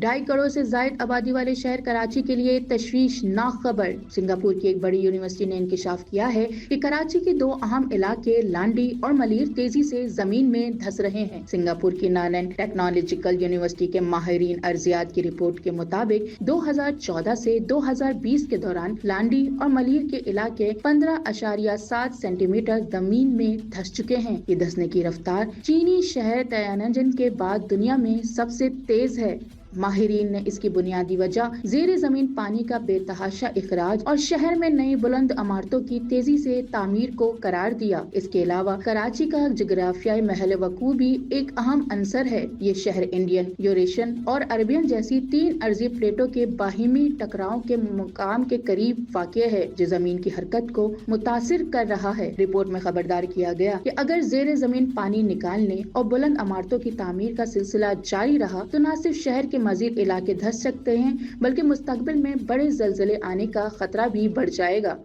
2.5 करोड़ से जायद आबादी वाले शहर कराची के लिए तशवीशनाक खबर। सिंगापुर की एक बड़ी यूनिवर्सिटी ने इंकशाफ किया है कि कराची के 2 अहम इलाके लांडी और मलीर तेजी से जमीन में धंस रहे हैं। सिंगापुर की नानन टेक्नोलॉजिकल यूनिवर्सिटी के माहिरीन अर्जियात की रिपोर्ट के मुताबिक 2014 से 2020 के दौरान लांडी और मलीर के इलाके 15.7 सेंटीमीटर जमीन में धंस चुके हैं। ये धंसने की रफ्तार चीनी शहर तयानजन के बाद दुनिया में सबसे तेज है। माहिरीन ने इसकी बुनियादी वजह ज़ेरे जमीन पानी का बेतहाशा इखराज और शहर में नई बुलंद इमारतों की तेजी से तामीर को करार दिया। इसके अलावा कराची का जोग्राफियाई महल वकू भी एक अहम अंसर है। ये शहर इंडियन, यूरेशियन और अरबियन जैसी 3 अर्जी प्लेटों के बाहिमी टकराव के मुकाम के करीब वाक़ है, जो जमीन की हरकत को मुतासिर कर रहा है। रिपोर्ट में खबरदार किया गया कि अगर ज़ेरे जमीन पानी निकालने और बुलंद इमारतों की तामीर का सिलसिला जारी रहा तो न सिर्फ शहर के मजीद इलाके धंस सकते हैं, बल्कि मुस्तकबिल में बड़े ज़लज़ले आने का खतरा भी बढ़ जाएगा।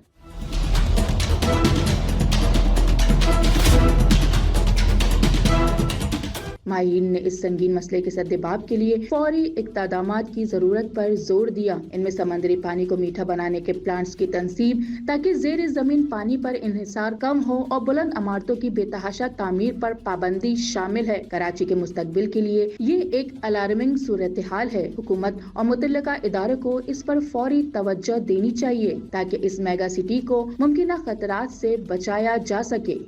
माहिरीन ने इस संगीन मसले के सद्देबाब के लिए फौरी इक़दामात की जरूरत पर जोर दिया। इनमें समंदरी पानी को मीठा बनाने के प्लांट्स की तंसीब, ताकि ज़ेरे जमीन पानी पर इन्हिसार कम हो, और बुलंद इमारतों की बेतहाशा तामीर पर पाबंदी शामिल है। कराची के मुस्तकबिल के लिए ये एक अलार्मिंग सूरत हाल है। हुकूमत और मुतल्लिका इदारों को इस पर फौरी तवज्जो देनी चाहिए, ताकि इस मेगा सिटी को मुमकिन खतरात से बचाया जा सके।